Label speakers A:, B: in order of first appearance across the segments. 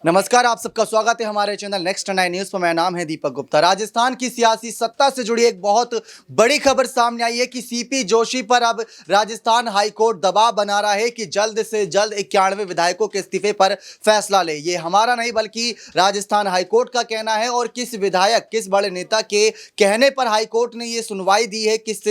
A: नमस्कार, आप सबका स्वागत है हमारे चैनल नेक्स्ट 9 न्यूज पर। मेरा नाम है दीपक गुप्ता। राजस्थान की सियासी सत्ता से जुड़ी एक बहुत बड़ी खबर सामने आई है कि सीपी जोशी पर अब राजस्थान हाईकोर्ट दबाव बना रहा है कि जल्द से जल्द 91 विधायकों के इस्तीफे पर फैसला ले। ये हमारा नहीं बल्कि राजस्थान हाईकोर्ट का कहना है। और किस विधायक, किस बड़े नेता के कहने पर हाईकोर्ट ने ये सुनवाई दी है, किस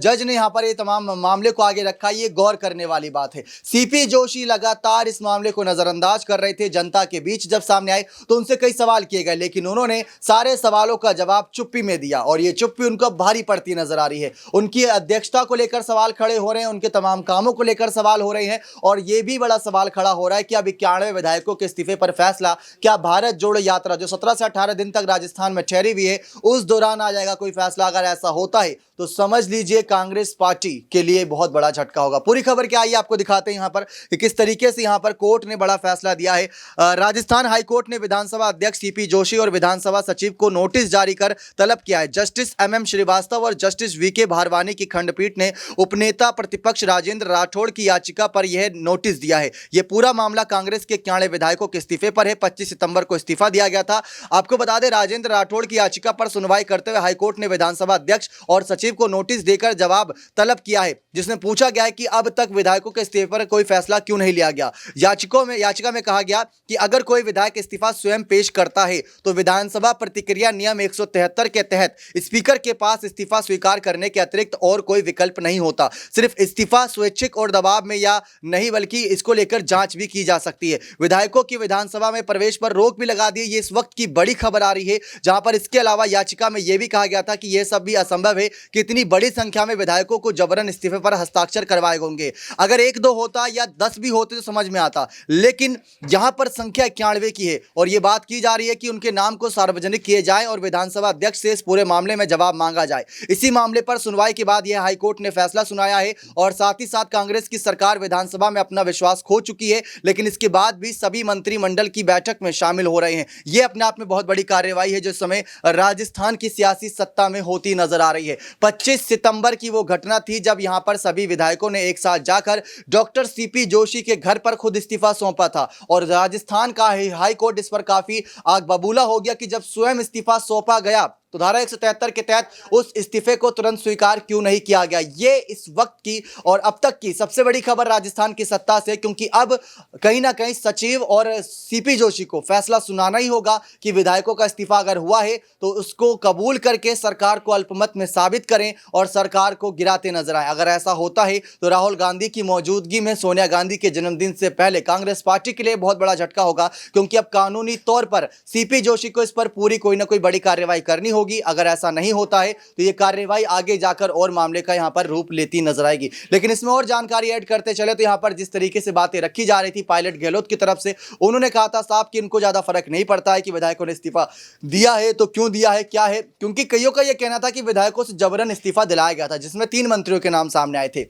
A: जज ने यहाँ पर ये तमाम मामले को आगे रखा, ये गौर करने वाली बात है। सीपी जोशी लगातार इस मामले को नजरअंदाज कर रहे थे। जनता के बीच जब सामने आए तो उनसे कई सवाल किए गए, लेकिन उन्होंने सारे सवालों का जवाब चुप्पी में दिया और ये चुप्पी उनको भारी पड़ती नजर आ रही है। उनकी अध्यक्षता को लेकर सवाल खड़े हो रहे हैं, उनके तमाम कामों को लेकर सवाल हो रहे हैं और यह भी बड़ा सवाल खड़ा हो रहा है कि अब 91 विधायकों के इस्तीफे पर फैसला क्या भारत जोड़ो यात्रा जो 17 से 18 दिन तक राजस्थान में ठहरी हुई है उस दौरान आ जाएगा कोई फैसला? अगर ऐसा होता है तो समझ लीजिए कांग्रेस पार्टी के लिए बहुत बड़ा झटका होगा। पूरी खबर क्या आई आपको दिखाते हैं यहां पर कि किस तरीके से यहां पर कोर्ट ने बड़ा फैसला दिया है। राजस्थान हाईकोर्ट ने विधानसभा अध्यक्ष सीपी जोशी और विधानसभा सचिव को नोटिस जारी कर तलब किया है। जस्टिस एमएम श्रीवास्तव और जस्टिस वीके भारवानी की खंडपीठ ने उपनेता प्रतिपक्ष राजेंद्र राठौड़ की याचिका पर यह नोटिस दिया है। यह पूरा मामला कांग्रेस के 91 विधायकों के इस्तीफे पर है। 25 सितंबर को इस्तीफा दिया गया था। आपको बता दें, राजेंद्र राठौड़ की याचिका पर सुनवाई करते हुए हाईकोर्ट ने विधानसभा अध्यक्ष और सचिव को नोटिस देकर जवाब तलब किया है, जिसमें पूछा गया है कि अब तक विधायकों के इस्तीफे पर कोई फैसला क्यों नहीं लिया गया। याचिका में कहा गया कि अगर कोई विधायक इस्तीफा स्वयं पेश करता है तो विधानसभा प्रतिक्रिया नियम 173 के तहत स्पीकर के पास इस्तीफा स्वीकार करने के अतिरिक्त और कोई विकल्प नहीं होता। सिर्फ इस्तीफा स्वैच्छिक और दबाव में या नहीं, बल्कि इसको लेकर जांच भी की जा सकती है। विधायकों की विधानसभा में प्रवेश पर रोक भी लगा दी। ये इस वक्त की बड़ी खबर आ रही है, जहां पर इसके अलावा याचिका में यह भी कहा गया था कि यह सब भी असंभव है कि इतनी बड़ी संख्या में विधायकों को जबरन इस्तीफे पर हस्ताक्षर करवाए होंगे। अगर 1-2 होता या 10 भी होते तो समझ में आता, लेकिन यहां पर संख्या 91 की है और यह बात की जा रही है कि उनके नाम को सार्वजनिक किए जाए और विधानसभा अध्यक्ष से इस पूरे मामले में जवाब मांगा जाए। इसी मामले पर सुनवाई के बाद यह हाईकोर्ट ने फैसला सुनाया है और साथ ही साथ कांग्रेस की सरकार विधानसभा में अपना विश्वास खो चुकी है, लेकिन इसके बाद भी सभी मंत्रिमंडल की बैठक में शामिल हो रहे हैं। यह अपने आप में बहुत बड़ी कार्रवाई है जो इस समय राजस्थान की सियासी सत्ता में होती नजर आ रही है। 25 सितंबर की वो घटना थी जब यहां पर सभी विधायकों ने एक साथ जाकर डॉक्टर सीपी जोशी के घर पर खुद इस्तीफा सौंपा था और राजस्थान का हाई कोर्ट इस पर काफी आग बबूला हो गया कि जब स्वयं इस्तीफा सौंपा गया तो धारा 173 के तहत उस इस्तीफे को तुरंत स्वीकार क्यों नहीं किया गया। ये इस वक्त की और अब तक की सबसे बड़ी खबर राजस्थान की सत्ता से, क्योंकि अब कहीं ना कहीं सचिव और सीपी जोशी को फैसला सुनाना ही होगा कि विधायकों का इस्तीफा अगर हुआ है तो उसको कबूल करके सरकार को अल्पमत में साबित करें और सरकार को गिराते नजर आए। अगर ऐसा होता है तो राहुल गांधी की मौजूदगी में सोनिया गांधी के जन्मदिन से पहले कांग्रेस पार्टी के लिए बहुत बड़ा झटका होगा, क्योंकि अब कानूनी तौर पर सीपी जोशी को इस पर पूरी कोई ना कोई बड़ी कार्रवाई करनी होगी। अगर ऐसा नहीं होता है तो यह कार्रवाई आगे जाकर और मामले का यहां पर रूप लेती नजर आएगी। लेकिन इसमें और जानकारी ऐड करते चले तो यहां पर जिस तरीके से बातें रखी जा रही थी पायलट गहलोत की तरफ से, उन्होंने कहा था साहब कि इनको ज्यादा फर्क नहीं पड़ता है कि विधायकों ने इस्तीफा दिया है तो क्यों दिया है, क्या है, क्योंकि कईयों का यह कहना था कि विधायकों से जबरन इस्तीफा दिलाया गया था, जिसमें 3 मंत्रियों के नाम सामने आए थे।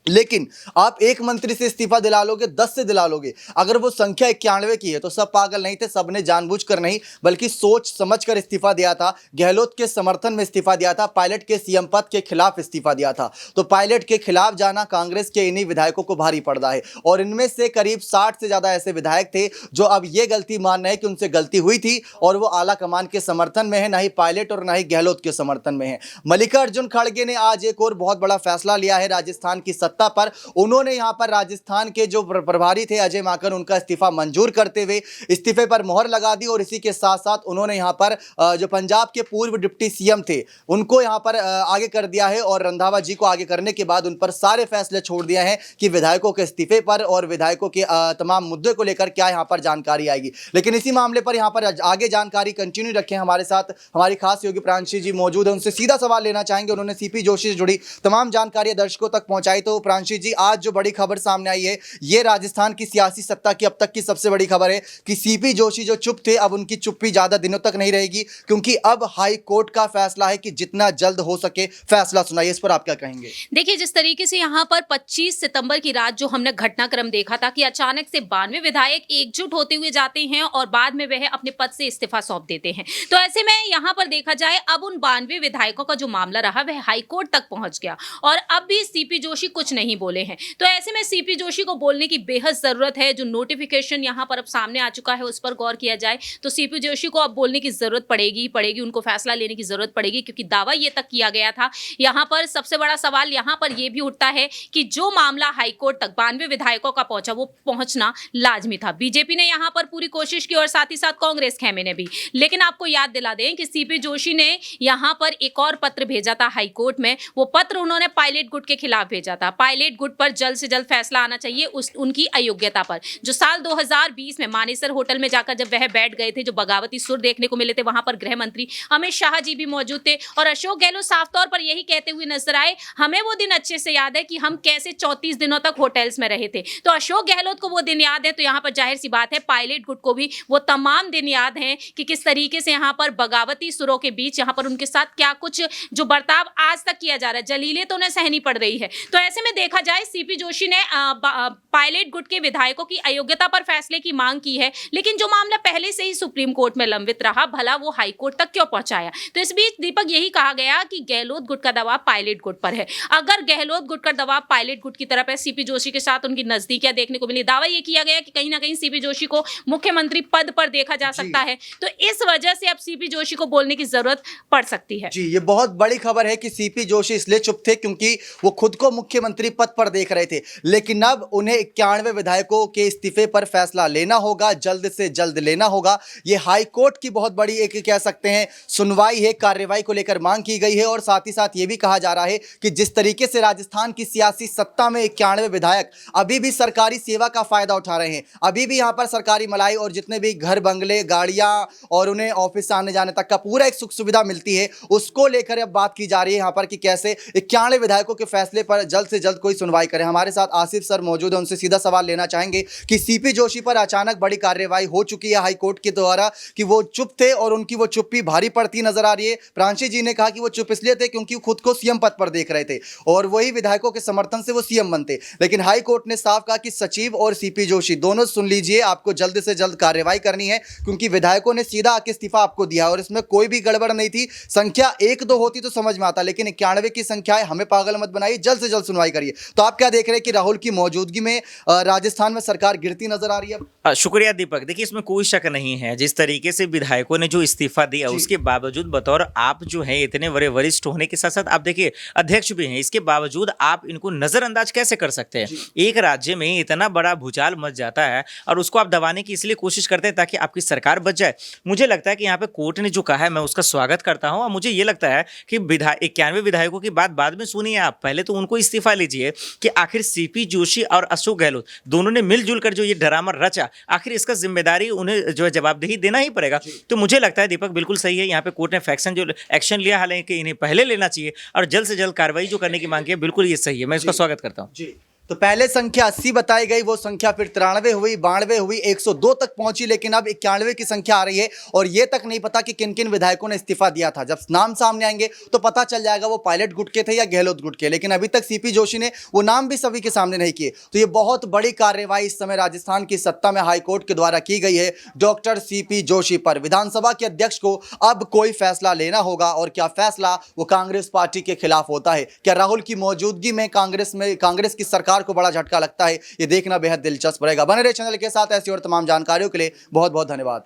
A: लेकिन आप एक मंत्री से इस्तीफा दिला लोगे, 10 से दिला लोगे। अगर वो संख्या 91 की है तो सब पागल नहीं थे, सबने जानबूझकर नहीं बल्कि सोच समझकर इस्तीफा दिया था। गहलोत के समर्थन में इस्तीफा दिया था, पायलट के सीएम पद के खिलाफ इस्तीफा दिया था। तो पायलट के खिलाफ जाना कांग्रेस के इन्हीं विधायकों को भारी पड़ रहा है और इनमें से करीब 60 से ज्यादा ऐसे विधायक थे जो अब ये गलती मान रहे हैं कि उनसे गलती हुई थी और वो आला कमान के समर्थन में है, ना ही पायलट और ना ही गहलोत के समर्थन में है। मल्लिकार्जुन खड़गे ने आज एक और बहुत बड़ा फैसला लिया है राजस्थान की सत्ता पर। उन्होंने यहां पर राजस्थान के जो प्रभारी थे अजय माकन, उनका इस्तीफा मंजूर करते हुए इस्तीफे पर मोहर लगा दी और इसी के साथ साथ उन्होंने यहां पर जो पंजाब के पूर्व डिप्टी सीएम थे उनको यहां पर आगे कर दिया है और रंधावा जी को आगे करने के बाद उन पर सारे फैसले छोड़ दिए हैं कि विधायकों के इस्तीफे पर और विधायकों के तमाम मुद्दे को लेकर क्या यहां पर जानकारी आएगी। लेकिन इसी मामले पर यहां पर आगे जानकारी कंटिन्यू रखें। हमारे साथ हमारी खास सहयोगी प्रांशी जी मौजूद है, उनसे सीधा सवाल लेना चाहेंगे। उन्होंने सीपी जोशी से जुड़ी तमाम जानकारी दर्शकों तक पहुंचाई। तो प्रांशी जी, आज जो बड़ी खबर सामने आई है ये राजस्थान की सियासी सत्ता की अब तक की सबसे बड़ी खबर है कि सीपी जोशी जो चुप थे अब उनकी चुप्पी ज्यादा दिनों तक नहीं रहेगी, क्योंकि अब हाई कोर्ट का फैसला है कि जितना जल्द हो सके फैसला सुनाइए। इस पर आप क्या कहेंगे?
B: देखिए, जिस तरीके से यहाँ पर 25 सितंबर की रात जो हमने घटनाक्रम देखा था कि अचानक से 92 विधायक एकजुट होते हुए जाते हैं और बाद में वह अपने पद से इस्तीफा सौंप देते हैं। तो ऐसे में यहाँ पर देखा जाए अब उन 92 विधायकों का जो मामला रहा वह हाईकोर्ट तक पहुंच गया और अब भी सीपी जोशी कुछ कुछ नहीं बोले हैं। तो ऐसे में सीपी जोशी को बोलने की बेहद जरूरत है। जो नोटिफिकेशन यहाँ पर अब सामने आ चुका है उस पर गौर किया जाए तो सीपी जोशी को अब बोलने की जरूरत पड़ेगी ही पड़ेगी, उनको फैसला लेने की जरूरत पड़ेगी, क्योंकि दावा ये तक किया गया था। यहाँ पर सबसे बड़ा सवाल यहाँ पर यह भी उठता है कि जो मामला हाईकोर्ट तक 92 विधायकों का पहुंचा वो पहुंचना लाजमी था। बीजेपी ने यहाँ पर पूरी कोशिश की और साथ ही साथ कांग्रेस खेमे ने भी। लेकिन आपको याद दिला दें कि सीपी जोशी ने यहाँ पर एक और पत्र भेजा था हाईकोर्ट में। वो पत्र उन्होंने पायलट गुट के खिलाफ भेजा था। पायलट गुट पर जल्द से जल्द फैसला आना चाहिए उनकी अयोग्यता पर। जो साल 2020 में मानेसर होटल में जाकर जब वह बैठ गए थे, जो बगावती सुर देखने को मिले थे, वहां पर गृह मंत्री अमित शाह जी भी मौजूद थे और अशोक गहलोत साफ तौर पर यही कहते हुए नजर आए, हमें वो दिन अच्छे से याद है कि हम कैसे 34 दिनों तक होटल्स में रहे थे। तो अशोक गहलोत को वो दिन याद है, तो यहाँ पर जाहिर सी बात है पायलट गुट को भी वो तमाम दिन याद हैं कि किस तरीके से यहाँ पर बगावती सुरों के बीच यहाँ पर उनके साथ क्या कुछ जो बर्ताव आज तक किया जा रहा है, जलीलें तो उन्हें सहनी पड़ रही है। तो ऐसे में देखा जाए सीपी जोशी ने पायलट गुट के विधायकों की अयोग्यता पर फैसले की मांग की है, लेकिन जो मामला पहले से ही सुप्रीम कोर्ट में लंबित रहा, भला वो हाई कोर्ट तक क्यों पहुंचाया। तो इस बीच दीपक यही कहा गया कि गहलोत गुट का दबाव पायलट गुट पर है। अगर गहलोत गुट का दबाव पायलट गुट की तरफ है, सीपी जोशी के साथ उनकी नजदीकियां देखने को मिली। दावा यह किया गया कि कहीं ना कहीं सीपी जोशी को मुख्यमंत्री पद पर देखा जा सकता है। तो इस वजह से अब सीपी जोशी को बोलने की जरूरत पड़ सकती है।
A: जी, ये बहुत बड़ी खबर है कि सीपी जोशी इसलिए चुप थे क्योंकि वो खुद को मुख्यमंत्री पद पर देख रहे थे। लेकिन अब उन्हें 91 विधायकों के इस्तीफे पर फैसला लेना होगा, जल्द से जल्द लेना होगा। ये हाई कोर्ट की बहुत बड़ी एक कह सकते हैं सुनवाई है, कार्रवाई को लेकर मांग की गई है। और साथ ही साथ ये भी कहा जा रहा है कि जिस तरीके से राजस्थान की सियासी सत्ता में 91 विधायक अभी भी सरकारी सेवा का फायदा उठा रहे हैं, अभी भी यहाँ पर सरकारी मलाई और जितने भी घर बंगले गाड़ियां और उन्हें ऑफिस आने जाने तक का पूरा एक सुख सुविधा मिलती है, उसको लेकर अब बात की जा रही है यहाँ पर कि कैसे 91 विधायकों के फैसले पर जल्द से जल्द कोई सुनवाई करे। हमारे साथ आसिफ सर मौजूद है, उनसे सीधा सवाल लेना चाहेंगे कि सीपी जोशी पर अचानक बड़ी कार्रवाई हो चुकी है हाई कोर्ट के द्वारा कि वो चुप थे और उनकी वो चुप्पी भारी पड़ती नजर आ रही है। प्रांशी जी ने कहा कि वो चुप इसलिए थे क्योंकि वो खुद को सीएम पद पर देख रहे थे और वही विधायकों के समर्थन से वो सीएम बनते। लेकिन हाई कोर्ट ने साफ कहा कि सचिव और सीपी जोशी दोनों सुन लीजिए, आपको जल्द से जल्द कार्रवाई करनी है क्योंकि विधायकों ने सीधा आके इस्तीफा आपको दिया और इसमें कोई भी गड़बड़ नहीं थी। संख्या 1-2 होती तो समझ में आता, लेकिन 91 की संख्या है, हमें पागल मत बनाइए, जल्द से जल्द सुनवाई करिए। तो आप क्या देख रहे हैं कि राहुल की मौजूदगी में राजस्थान में सरकार गिरती नजर आ रही है?
C: शुक्रिया दीपक। देखिए इसमें कोई शक नहीं है, जिस तरीके से विधायकों ने जो इस्तीफा दिया उसके बावजूद बतौर आप जो है इतने बड़े वरिष्ठ होने के साथ साथ आप देखिए अध्यक्ष भी हैं, इसके बावजूद आप इनको नजरअंदाज कैसे कर सकते हैं? एक राज्य में इतना बड़ा भूचाल मच जाता है और उसको आप दबाने की इसलिए कोशिश करते हैं ताकि आपकी सरकार बच जाए। मुझे लगता है कि यहाँ पे कोर्ट ने जो कहा है मैं उसका स्वागत करता हूँ और मुझे ये लगता है कि 91 विधायकों की बात बाद में सुनिए, आप पहले तो उनको इस्तीफा लीजिए कि आखिर सीपी जोशी और अशोक गहलोत दोनों ने मिलजुल कर जो ये ड्रामा रचा, आखिर इसका जिम्मेदारी उन्हें जो है जवाबदेही देना ही पड़ेगा। तो मुझे लगता है दीपक बिल्कुल सही है, यहाँ पे कोर्ट ने फैक्शन जो एक्शन लिया, हालांकि इन्हें पहले लेना चाहिए और जल्द से जल्द कार्रवाई जो करने की मांग की है, बिल्कुल ये सही है, मैं इसका स्वागत करता हूँ।
A: जी, तो पहले संख्या 80 बताई गई, वो संख्या फिर 93 हुई, 92 हुई, 102 तक पहुंची, लेकिन अब 91 की संख्या आ रही है और ये तक नहीं पता कि किन किन विधायकों ने इस्तीफा दिया था। जब नाम सामने आएंगे तो पता चल जाएगा वो पायलट गुट के थे या गहलोत गुट के, लेकिन अभी तक सीपी जोशी ने वो नाम भी सभी के सामने नहीं किए। तो ये बहुत बड़ी कार्रवाई इस समय राजस्थान की सत्ता में हाईकोर्ट के द्वारा की गई है डॉक्टर सीपी जोशी पर। विधानसभा के अध्यक्ष को अब कोई फैसला लेना होगा और क्या फैसला वो कांग्रेस पार्टी के खिलाफ होता है? क्या राहुल की मौजूदगी में कांग्रेस की सरकार को बड़ा झटका लगता है? ये देखना बेहद दिलचस्प रहेगा। बने रहे चैनल के साथ, ऐसी और तमाम जानकारियों के लिए बहुत बहुत धन्यवाद।